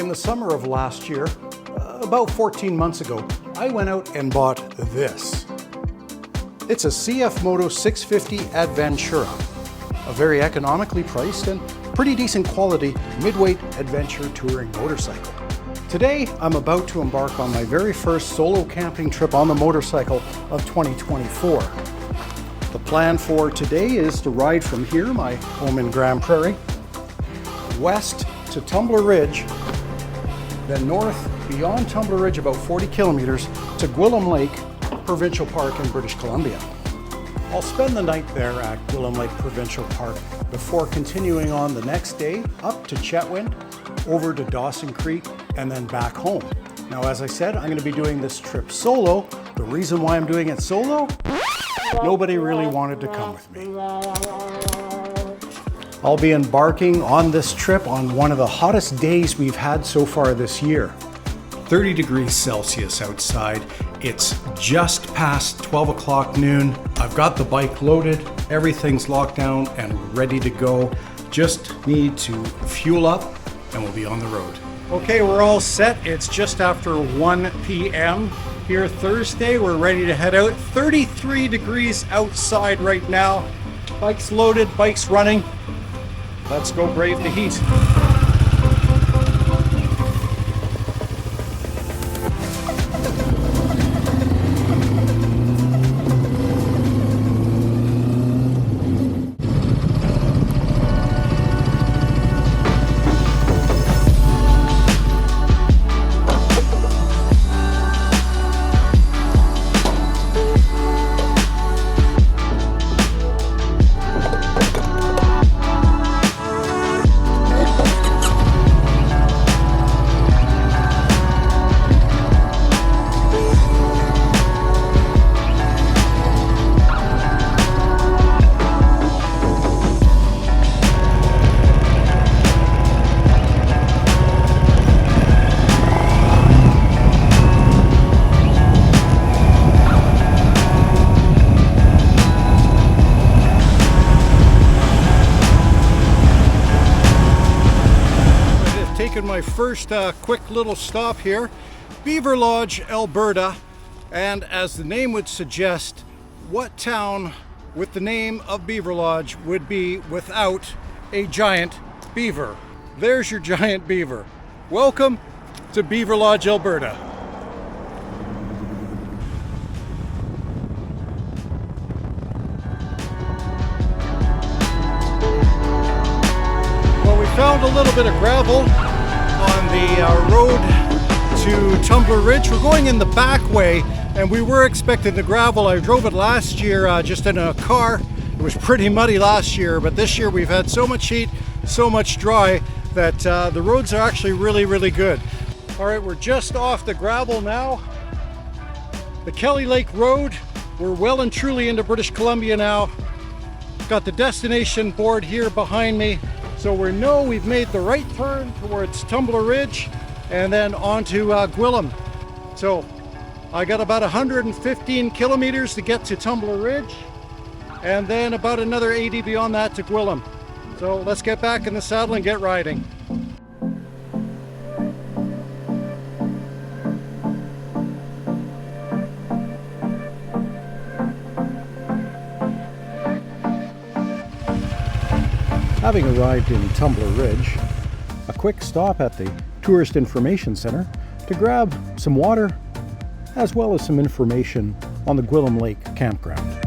in the summer of last year, about 14 months ago, I went out and bought this. It's a CF Moto 650 Adventura, a very economically priced and pretty decent quality mid-weight adventure touring motorcycle. Today, I'm about to embark on my very first solo camping trip on the motorcycle of 2024. The plan for today is to ride from here, my home in Grand Prairie, west to Tumbler Ridge, then north beyond Tumbler Ridge about 40 kilometers to Gwillim Lake, Provincial Park in British Columbia. I'll spend the night there at Gwillim Lake Provincial Park before continuing on the next day up to Chetwynd, over to Dawson Creek, and then back home. Now, as I said, I'm going to be doing this trip solo. The reason why I'm doing it solo? Nobody really wanted to come with me. I'll be embarking on this trip on one of the hottest days we've had so far this year. 30 degrees Celsius outside. It's just past 12 o'clock noon. I've got the bike loaded, everything's locked down and ready to go. Just need to fuel up and we'll be on the road. Okay, we're all set. It's just after 1 p.m. here Thursday. We're ready to head out. 33 degrees outside right now. Bike's loaded, bike's running. Let's go brave the heat. My first quick little stop here, Beaver Lodge, Alberta, and as the name would suggest, what town with the name of Beaver Lodge would be without a giant beaver? There's your giant beaver. Welcome to Beaver Lodge, Alberta. Well, we found a little bit of gravel on the road to Tumbler Ridge. We're going in the back way and we were expecting the gravel. I drove it last year just in a car. It was pretty muddy last year, but this year we've had so much heat, so much dry that the roads are actually really good. All right, we're just off the gravel now. The Kelly Lake Road. We're well and truly into British Columbia now. Got the destination board here behind me. So we know we've made the right turn towards Tumbler Ridge and then on to Gwillim. So I got about 115 kilometers to get to Tumbler Ridge and then about another 80 beyond that to Gwillim. So let's get back in the saddle and get riding. Having arrived in Tumbler Ridge, a quick stop at the Tourist Information Center to grab some water as well as some information on the Gwillim Lake campground.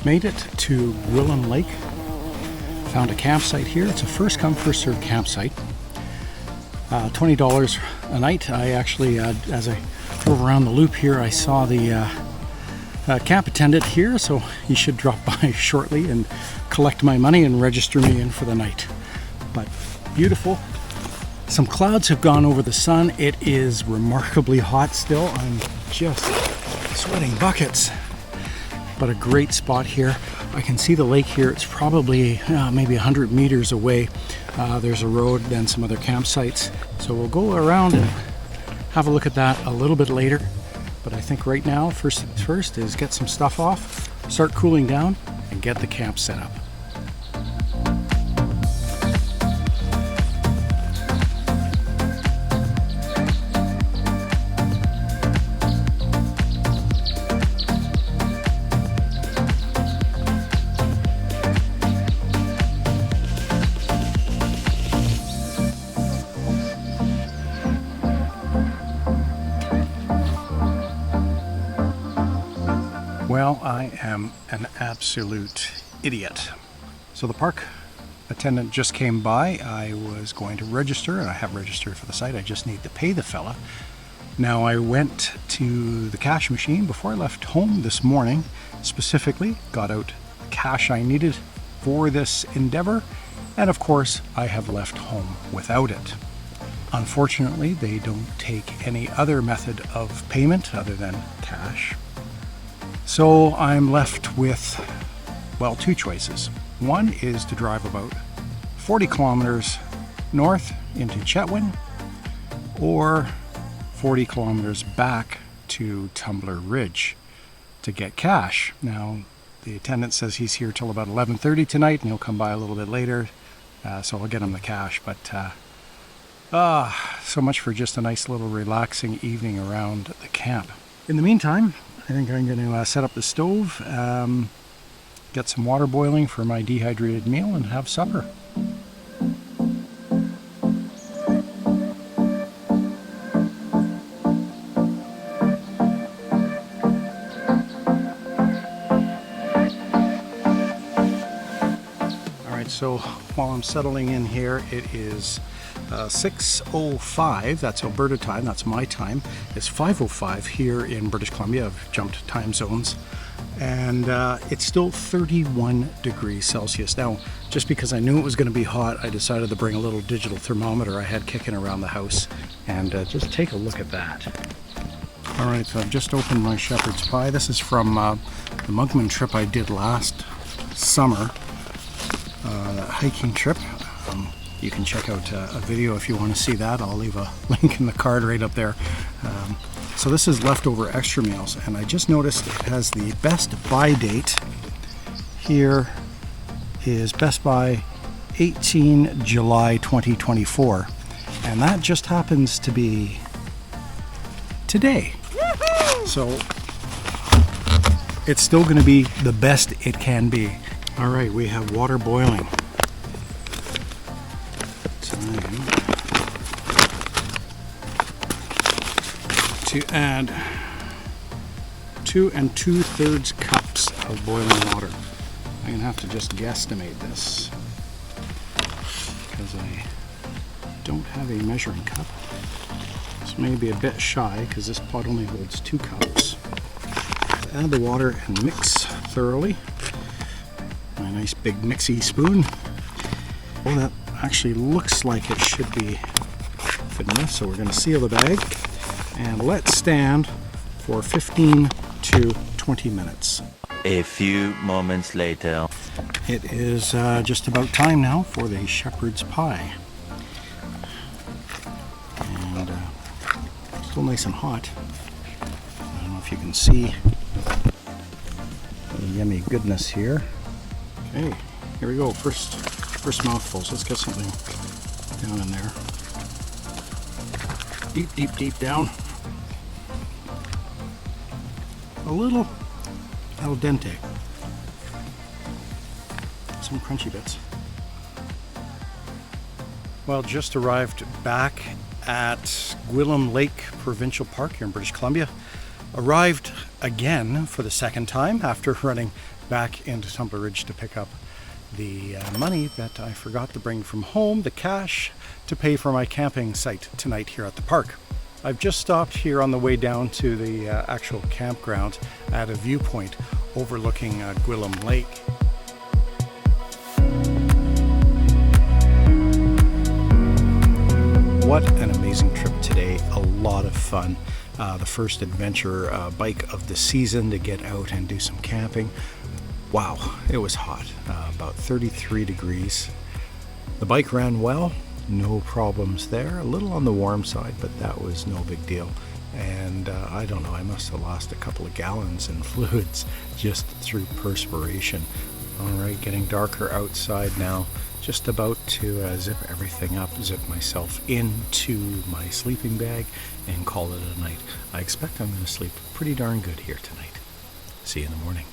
Made it to Gwillim Lake. Found a campsite here. It's a first come first served campsite. $20 a night. I actually, as I drove around the loop here, I saw the camp attendant here, so he should drop by shortly and collect my money and register me in for the night. But beautiful. Some clouds have gone over the sun. It is remarkably hot still. I'm just sweating buckets. but a great spot here. I can see the lake here. It's probably maybe 100 meters away. There's a road, then some other campsites. So we'll go around and have a look at that a little bit later. But I think right now, first things first is get some stuff off, start cooling down, and get the camp set up. Well, I am an absolute idiot. So the park attendant just came by. I was going to register, and I have registered for the site. I just need to pay the fella. Now I went to the cash machine before I left home this morning, specifically got out the cash I needed for this endeavor, and of course I have left home without it. Unfortunately, they don't take any other method of payment other than cash. So I'm left with, well, two choices. One is to drive about 40 kilometers north into Chetwynd, or 40 kilometers back to Tumbler Ridge to get cash. Now, the attendant says he's here till about 11:30 tonight, and he'll come by a little bit later, so I'll get him the cash. But so much for just a nice little relaxing evening around the camp. In the meantime, I think I'm going to set up the stove, get some water boiling for my dehydrated meal, and have supper. Alright, so while I'm settling in here, it is 6:05, that's Alberta time, that's my time. It's 5:05 here in British Columbia. I've jumped time zones, and it's still 31 degrees Celsius. Now, just because I knew it was going to be hot, I decided to bring a little digital thermometer I had kicking around the house, and just take a look at that. Alright, so I've just opened my shepherd's pie. This is from the Monkman trip I did last summer, that hiking trip. You can check out a video if you want to see that. I'll leave a link in the card right up there. So this is leftover extra meals, and I just noticed it has the best buy date. Here is Best Buy 18 July 2024, and that just happens to be today. So it's still going to be the best it can be. All right, we have water boiling. To add 2 2/3 cups of boiling water. I'm gonna have to just guesstimate this because I don't have a measuring cup. This may be a bit shy because this pot only holds 2 cups. Add the water and mix thoroughly. My nice big mixy spoon. Oh, that actually looks like it should be good enough, so we're going to seal the bag and let stand for 15 to 20 minutes. A few moments later. It is just about time now for the shepherd's pie. And still nice and hot. I don't know if you can see the yummy goodness here. Okay, here we go. First mouthfuls. Let's get something down in there. Deep down. A little al dente. Some crunchy bits. Well, just arrived back at Gwillim Lake Provincial Park here in British Columbia. Arrived again for the second time after running back into Tumbler Ridge to pick up the money that I forgot to bring from home, the cash, to pay for my camping site tonight here at the park. I've just stopped here on the way down to the actual campground at a viewpoint overlooking Gwillim Lake. What an amazing trip today, a lot of fun. the first adventure bike of the season to get out and do some camping. Wow, it was hot, about 33 degrees. The bike ran well, no problems there. A little on the warm side, but that was no big deal. And I don't know, I must have lost a couple of gallons in fluids just through perspiration. All right, getting darker outside now. Just about to zip everything up, zip myself into my sleeping bag and call it a night. I expect I'm going to sleep pretty darn good here tonight. See you in the morning.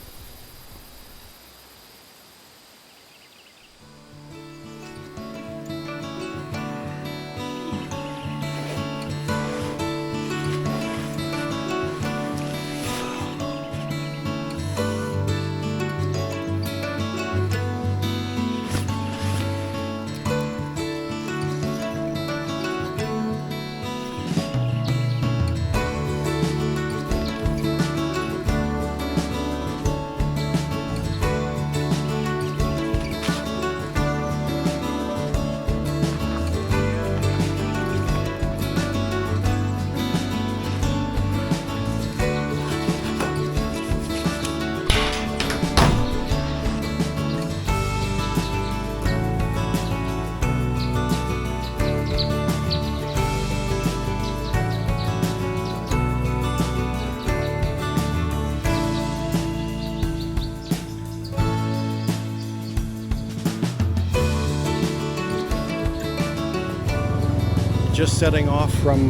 Just setting off from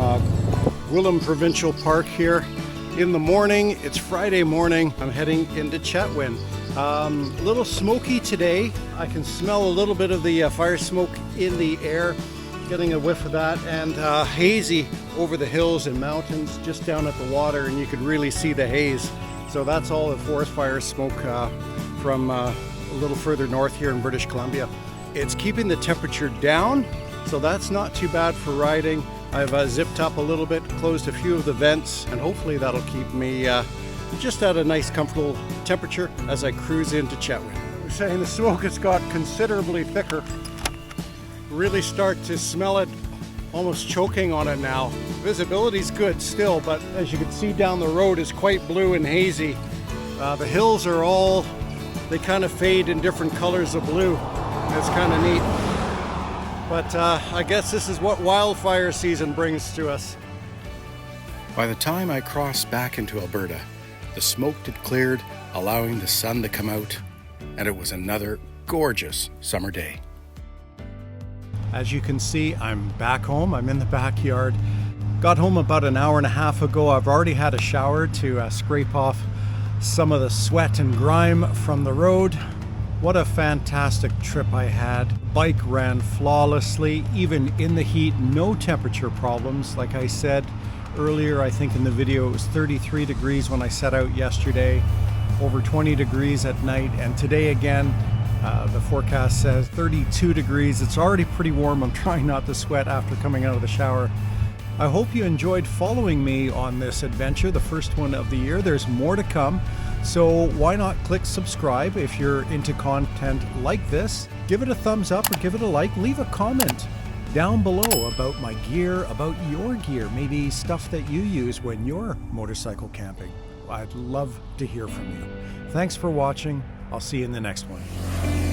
Gwillim Provincial Park here in the morning. It's Friday morning. I'm heading into Chetwynd. A little smoky today. I can smell a little bit of the fire smoke in the air, getting a whiff of that, and hazy over the hills and mountains just down at the water, and you could really see the haze. So that's all the forest fire smoke from a little further north here in British Columbia. It's keeping the temperature down, so that's not too bad for riding. I've zipped up a little bit, closed a few of the vents, and hopefully that'll keep me just at a nice comfortable temperature as I cruise into Chetwynd. I was saying the smoke has got considerably thicker. Really start to smell it, almost choking on it now. Visibility's good still, but as you can see down the road is quite blue and hazy. The hills are all, they kind of fade in different colors of blue. It's kind of neat. But I guess this is what wildfire season brings to us. By the time I crossed back into Alberta, the smoke had cleared, allowing the sun to come out, and it was another gorgeous summer day. As you can see, I'm back home. I'm in the backyard. Got home about an hour and a half ago. I've already had a shower to scrape off some of the sweat and grime from the road. What a fantastic trip I had. Bike ran flawlessly, even in the heat, no temperature problems. Like I said earlier, I think in the video, it was 33 degrees when I set out yesterday, over 20 degrees at night, and today again, the forecast says 32 degrees. It's already pretty warm. I'm trying not to sweat after coming out of the shower. I hope you enjoyed following me on this adventure, the first one of the year. There's more to come. So why not click subscribe if you're into content like this? Give it a thumbs up or give it a like. Leave a comment down below about my gear, about your gear, maybe stuff that you use when you're motorcycle camping. I'd love to hear from you. Thanks for watching. I'll see you in the next one.